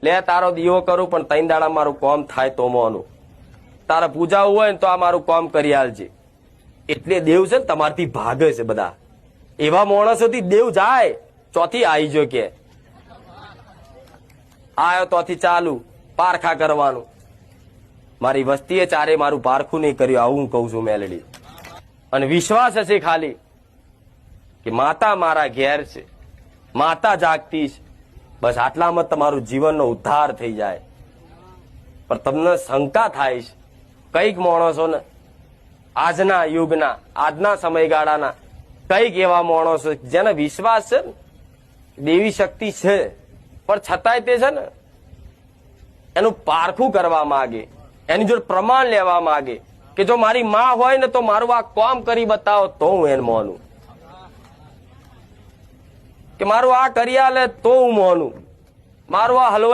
લે તારો દીવો કરું પણ 3 દાડા મારું કામ થાય તો મોનું, તારે પૂજા હોય ને તો આ મારું કામ કરી આલજે. એટલે દેવ છે ને તમારથી ભાગે છે બધા. એવા માણસોથી દેવ જાય, ચોથી આવી જો કે આયો તોથી ચાલુ પારખા કરવાનું. મારી વસ્તીએ ચારે મારું પારખું નહીં કર્યું, આવું કઉ છું મેલડી. અને વિશ્વાસ હશે ખાલી કે માતા મારા ઘેર છે, માતા જાગતી છે, બસ આટલામાં તમારું જીવનનો ઉદ્ધાર થઈ જાય. પણ તમને શંકા થાય છે કઈક માણસોને આજના યુગના, આજના સમયગાળાના કઈક એવા માણસો જેને વિશ્વાસ છે ને દેવી શક્તિ છે, પણ છતાંય તે છે ને એનું પારખું કરવા માંગે, એની જોડે પ્રમાણ લેવા માંગે કે જો મારી માં હોય ને તો મારું આ કામ કરી બતાવો તો હું એને માનું, કે મારું આ કરી આલે તો હું માનું, મારું આ હલવાઈ